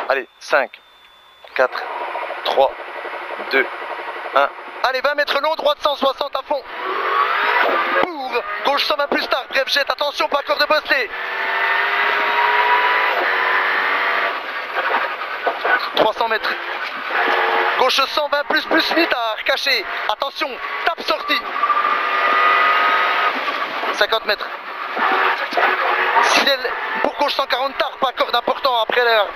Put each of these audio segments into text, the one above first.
Allez, 5, 4, 3, 2, 1. Allez, 20 mètres long, droite 160 à fond. Pour gauche 120 plus tard, bref jet, attention, pas corde de bosselet. 300 mètres. Gauche 120 plus mitard, caché. Attention, tape sortie. 50 mètres. Ciel pour gauche 140 tard, pas corde important après l'air.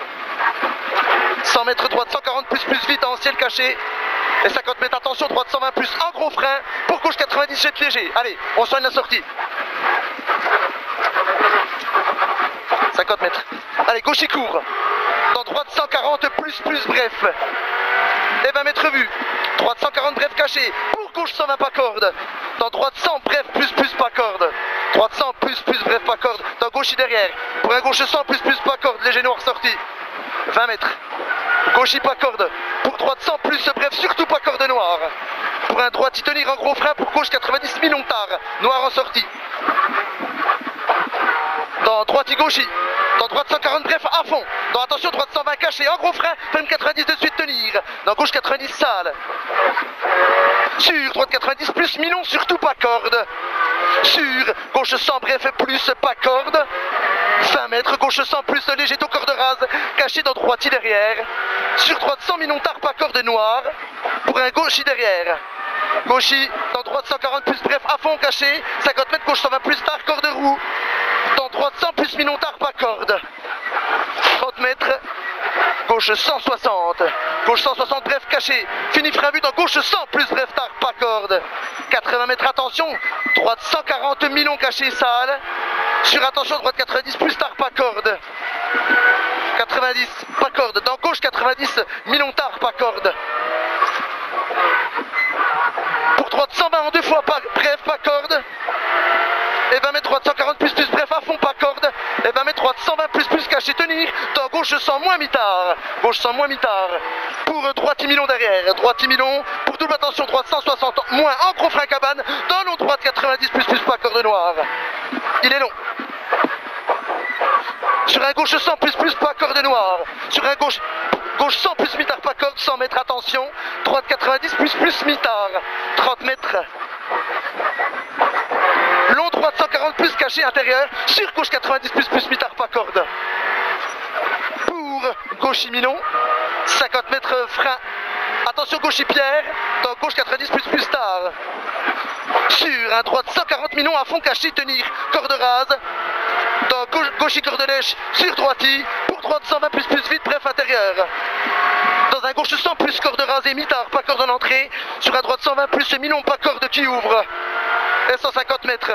100 mètres droite 140 plus vite en ciel caché. Et 50 mètres, attention, droite 120 plus, un gros frein. Pour gauche 90, jet léger. Allez, on soigne la sortie. 50 mètres. Allez, gauche il court. Dans droite 140 plus bref. Et 20 mètres vue. Droite 140 bref caché. Pour gauche 120 pas corde. Dans droite 100 bref plus pas corde. Droite 100 plus bref pas corde. Dans gauche derrière. Pour un gauche 100 plus pas corde. Léger noir sorti. 20 mètres. Gauche pas corde. Pour droite 100 plus bref, surtout pas corde noire. Pour un droite y tenir en gros frein. Pour gauche 90 millions tard. Noir en sortie. Dans droite y gauche. Dans droite 140 bref à fond. Dans attention droite 120 caché en gros frein. Ferme 90 de suite tenir. Dans gauche 90 sale. Sur droite 90 plus millions, surtout pas corde. Sur gauche 100 bref plus pas corde. 20 mètres, gauche 100 plus léger taux corde rase, caché dans droite derrière. Sur droite 100 millions tard, pas corde noire. Pour un gauche derrière. Gauche dans droite 140 plus bref à fond caché. 50 mètres, gauche 120 plus tard, corde roue. Dans droite 100 plus millions tard, pas corde. 30 mètres. Gauche 160. Gauche 160 bref caché. Fini frein vu dans gauche 100 plus bref tard, pas corde. 80 mètres, attention. Droite 140 millions caché sale. Sur attention, droite 90 plus tard, pas corde. 90, pas corde. Dans gauche 90 millions tard, pas corde. Pour droite 120 en deux fois, pas, bref, pas corde. Et 20 mètres droite 140 plus bref à fond, pas corde. Et 20 mètres droite 120 plus caché tenir. Dans gauche 100 moins mitard. Gauche 100 moins mitard. Pour droite 10 millions derrière. Droite 10 millions. Pour double attention droite 160 moins en gros frein cabane. Dans long droite 90 plus pas corde noire. Il est long. Sur un gauche 100 plus pas corde noire. Sur un gauche 100 plus mitard pas corde. 100 mètres attention. Droite 90 plus mitard. 30 mètres. Long droite 140 plus caché intérieur. Sur gauche 90 plus mitard pas corde. Pour gauche Milon. 50 mètres frein. Attention gauche Pierre. Dans gauche 90 plus tard. Sur un droite 140 millions à fond caché tenir. Corde rase. Dans gauche corde lèche. Sur droiti. Pour droite 120 plus vite bref intérieur. Dans un gauche 100 plus corde rasée mitard pas corde en entrée. Sur un droite 120 plus millions pas corde qui ouvre. Et 150 mètres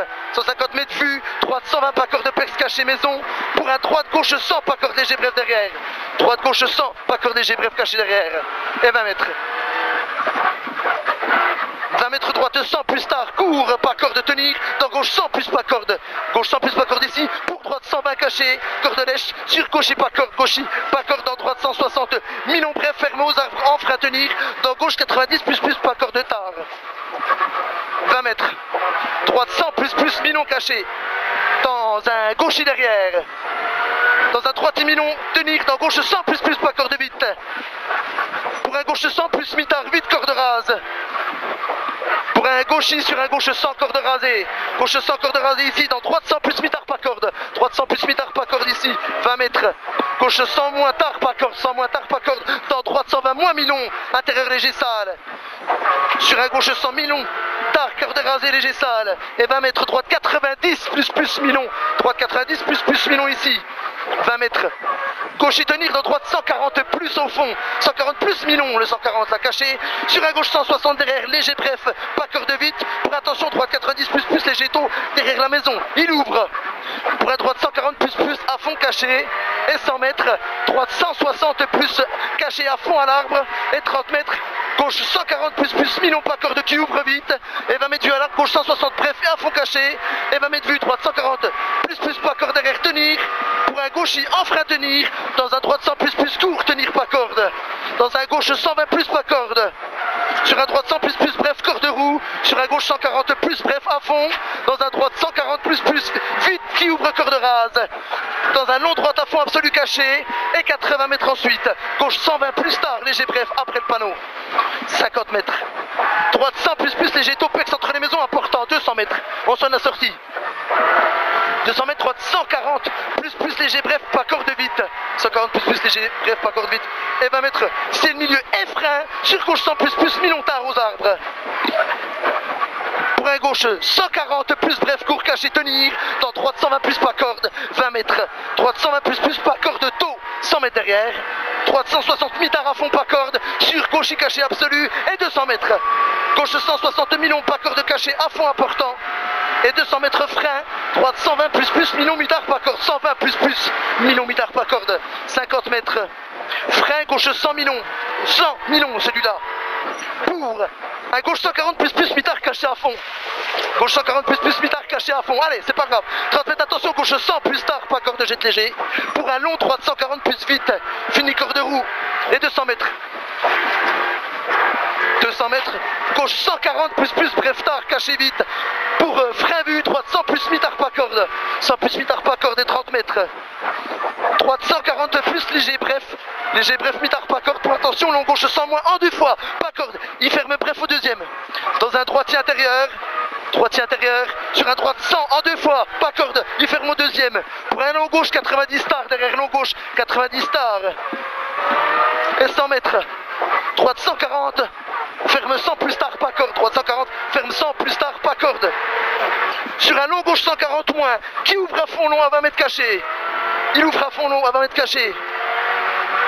vue, droite 120 pas corde perce caché maison. Pour un droite gauche 100 pas corde léger bref derrière. Droite gauche 100 pas corde léger bref caché derrière. Et 20 mètres. 20 mètres droite 100 plus tard, court, pas corde tenir. Dans gauche 100 plus pas corde. Gauche 100 plus pas corde ici. Pour droite 120 caché, corde lèche. Sur gauche pas corde, pas corde. Dans droite 160 millions bref ferme aux arbres en frein tenir. Dans gauche 90 plus pas corde tard. 20 mètres. Droite 100 plus millions caché. Dans un gauche derrière. Dans un droite millions tenir. Dans gauche 100 plus pas corde vite. Pour un gauche 100 plus mitard vite corde rase. Pour un gauchis sur un gauche 100 corde rasée. Gauche 100 corde rasée ici. Dans droite 100 plus mitard pas corde. Droite 100 plus mitard pas corde ici. 20 mètres. Gauche 100 moins tard pas corde. 100 moins tard pas corde. Dans droite 120 moins millions. Intérieur léger sale. Sur un gauche 100 millions. Tard corde rasée léger sale. Et 20 mètres. Droite 90 plus millions. Droite 90 plus millions ici. 20 mètres. Gauche et tenir dans droite 140 plus au fond. 140 plus millions, le 140 là caché. Sur un gauche 160 derrière, léger bref, pas corde vite. Pour attention, droite 90 plus léger taux derrière la maison. Il ouvre. Pour un droite 140 plus à fond caché. Et 100 mètres. Droite 160 plus caché à fond à l'arbre. Et 30 mètres. Gauche 140 plus millions, pas corde qui ouvre vite. Et 20 mètres vue à l'arbre, gauche 160 bref et à fond caché. Et 20 mètres vue, droite 140 plus pas corde derrière tenir. Pour un gauchis en frein tenir. Dans un droite 100 plus court tenir pas corde. Dans un gauche 120 plus pas corde. Sur un droite 100 plus bref corde roue. Sur un gauche 140 plus bref à fond. Dans un droite 140 plus vite qui ouvre corde rase. Dans un long droite à fond absolu caché. Et 80 mètres ensuite. Gauche 120 plus tard léger bref après le panneau. 50 mètres. Droite 100 plus léger topex entre les maisons important. 200 mètres. On s'en a sorti. 200 mètres, droite 140 plus léger bref pas corde vite. 140 plus léger bref pas corde vite. Et 20 mètres c'est le milieu et frein sur gauche 100 plus mi-longtard aux arbres. Pour un gauche 140 plus bref court caché tenir. Dans droite 120 plus pas corde 20 mètres. Droite 120 plus pas corde tôt 100 mètres derrière. Droite 160 mi-tard à fond pas corde sur gauche et caché absolu et 200 mètres. Gauche 160 mi-long pas corde caché à fond important. Et 200 mètres frein, droite 120 plus mi-long mi-tard pas corde, 120 plus mi-long mi-tard pas corde, 50 mètres, frein gauche 100 mi-long, 100 mi-long celui-là, pour un gauche 140 plus mi-tard caché à fond, gauche 140 plus mi-tard caché à fond, allez c'est pas grave, 30 mètres attention, gauche 100 plus tard pas corde jet léger, pour un long droite 140 plus vite, fini corde roue, et 200 mètres. 200 mètres, gauche 140 plus bref tard caché vite pour frein vu, droite 100 plus mi-tard pas corde, 100 plus mi-tard pas corde et 30 mètres, droite 140 plus léger bref mi-tard pas corde pour attention, long gauche 100 moins en deux fois, pas corde, il ferme bref au deuxième, dans un droitier intérieur, sur un droite 100 en deux fois, pas corde, il ferme au deuxième, pour un long gauche 90 stars, derrière long gauche 90 stars, et 100 mètres, droite 140, ferme 100 plus tard pas corde, droite 140, ferme 100 plus tard pas corde. Sur un long gauche 140 moins, qui ouvre à fond long à 20 mètres caché. Il ouvre à fond long à 20 mètres caché.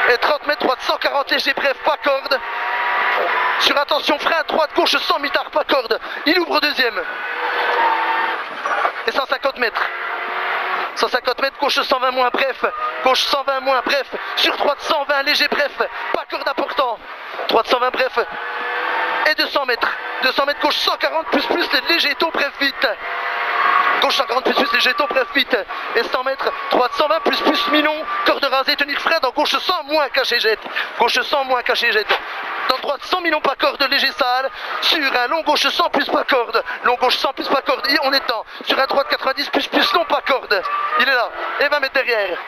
Et 30 mètres, droite 140 léger bref pas corde. Sur attention frein, droite gauche 100 mi-tard pas corde. Il ouvre au deuxième. Et 150 mètres. 150 mètres, gauche 120 moins bref, gauche 120 moins bref, sur droite 120 léger bref, pas corde important, droite 120 bref, et 200 mètres, gauche 140 plus léger tôt bref vite, gauche 140 plus léger tôt bref vite, et 100 mètres, droite 120 plus mi-long, corde rasée, tenir frein dans gauche 100 moins caché jette, gauche 100 moins caché jette. Dans droite 100 mi-long pas corde, léger sale. Sur un long gauche 100 plus pas corde. Long gauche 100 plus pas corde. Et on est dedans. Sur un droite 90 plus long pas corde. Il est là. Et 20 mètres derrière.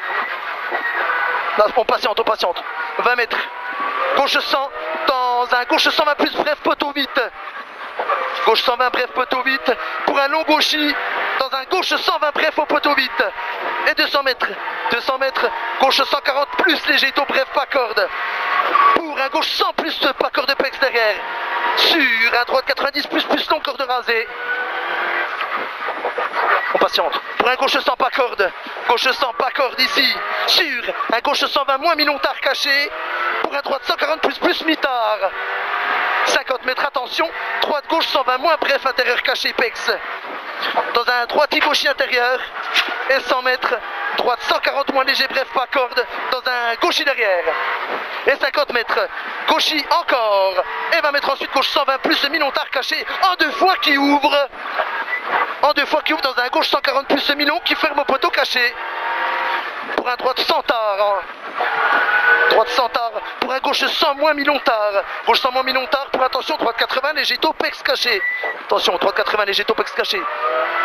Là, on patiente. 20 mètres. Gauche 100. Dans un gauche 120 plus bref poteau vite. Gauche 120 bref poteau vite. Pour un long gauchis. Dans un gauche 120 bref au poteau vite. Et 200 mètres. Gauche 140 plus léger tôt bref pas corde. Pour un gauche 100 plus pas corde pex derrière. Sur un droite 90 plus long corde rasée. On patiente. Pour un gauche 100 pas corde. Gauche 100 pas corde ici. Sur un gauche 120 moins mi-longtard caché. Pour un droite 140 plus mi-tard. 50 mètres attention. Droite gauche 120 moins bref intérieur caché pex. Dans un droitier gauchis intérieur. Et 100 mètres. Droite 140 moins léger bref pas corde. Dans un gauchis derrière. Et 50 mètres. Gauchis encore. Et 20 mètres ensuite gauche 120 plus mi-longtard caché. En deux fois qui ouvre. Dans un gauche 140 plus mi-long qui ferme au poteau caché. Pour un droite 100 tard. Droite 100 tard. Pour un gauche 100 moins mi-longtard. Gauche 100 moins mi-longtard. Pour attention droite 80 léger tôt pex caché. Attention droite 80 léger tôt pex caché.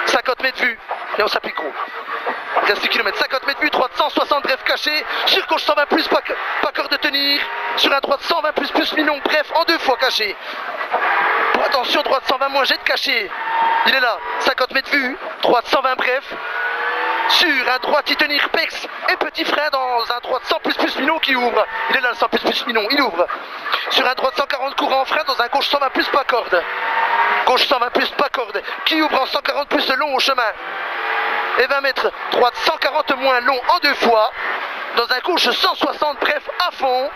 50 mètres vue. Et on s'applique gros. 15 km, 50 mètres vue, droite 160 bref caché, sur gauche 120 plus pas corde de tenir, sur un droite 120 plus mi-long bref en deux fois caché. Pour attention droite 120 moins jet de caché, il est là, 50 mètres vue, droite 120 bref, sur un droite y tenir pex et petit frein dans un droite 100 plus mi-long qui ouvre, il est là le 100 plus mi-long, il ouvre, sur un droite 140 courant frein dans un gauche 120 plus pas corde, gauche 120 plus pas corde, qui ouvre en 140 plus long au chemin. Et 20 mètres, droite 140 moins long en deux fois, dans un gauche 160 bref à fond,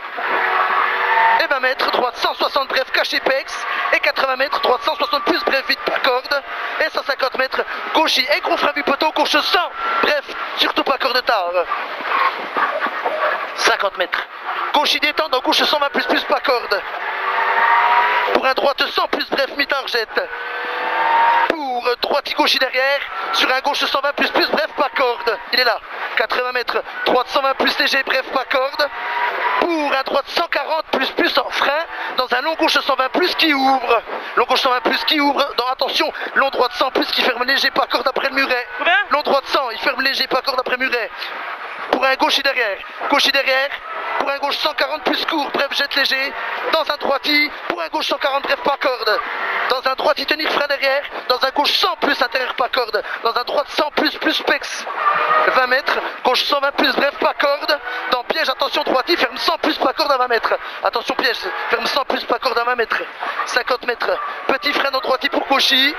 et 20 mètres, droite 160 bref caché pex, et 80 mètres, droite 160 plus bref vite pas corde, et 150 mètres, gauchis et gros frein vu poteau, gauche 100 bref, surtout pas corde tard. 50 mètres, gauchis détend dans gauche 120 plus pas corde, pour un droite 100 plus bref mi-tard jette. Pour droite gauchis derrière, sur un gauche 120 plus bref pas corde, il est là, 80 mètres, droite 120 plus léger bref pas corde, pour un droite 140 plus en frein dans un long gauche 120 plus qui ouvre. Long gauche 120 plus qui ouvre. Dans attention, long droite 100 plus qui ferme léger pas corde après le muret. Long droite 100, il ferme léger pas corde après muret. Pour un gauche derrière. Gauche derrière. Pour un gauche 140 plus court, bref jette léger. Dans un droiti, pour un gauche 140 bref pas corde. Dans un droiti tenir frein derrière. Dans un gauche 100 plus intérieur pas corde. Dans un droite 100 plus pex. 20 mètres. Gauche 120 plus bref pas corde. Dans piège, attention droiti, ferme 100 plus pas corde à 20 mètres. Attention piège, ferme 100 plus pas corde à 20 mètres. 50 mètres. Petit frein dans droiti pour gauchi.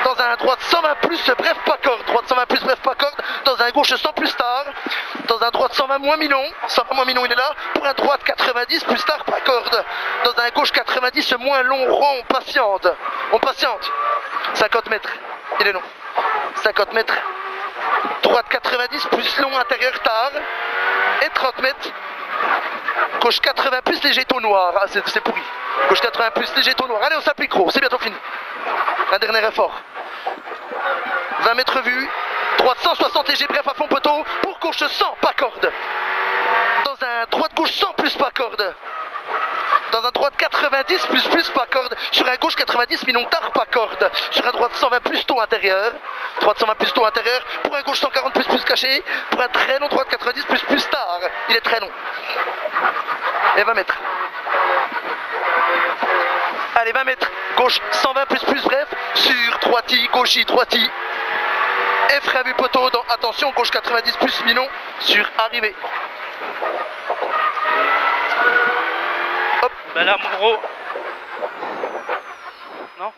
Dans un droite 120 plus bref pas corde. Droite 120 plus bref pas corde. Dans un gauche 100 plus tard. Dans un droite 120 moins Minon. 120 moins Minon il est là. Pour un droite 90 plus tard pas corde. Dans un gauche 90 moins long rond. On patiente. On patiente. 50 mètres. Il est long. 50 mètres. Droite 90 plus long intérieur tard. Et 30 mètres. Gauche 80 plus léger taux noir. Ah, c'est pourri. Gauche 80 plus léger taux noir. Allez, on s'applique gros. C'est bientôt fini. Un dernier effort. 20 mètres vue. Droite 160 léger bref à fond poteau. Pour gauche 100 pas corde. Dans un droite gauche 100 plus pas corde. Dans un droite 90 plus pas corde. Sur un gauche 90 Minon tard pas corde. Sur un droite 120 plus taux intérieur. Droite 120 plus taux intérieur. Pour un gauche 140 plus caché. Pour un très long droite 90 plus tard. Il est très long. Et 20 mètres. Allez 20 mètres. Gauche 120 plus bref. Sur droiti, gauchi, droiti. Et frein vu poteau dans attention gauche 90 plus Minon sur arrivée. Hop. Bah là mon gros. Non.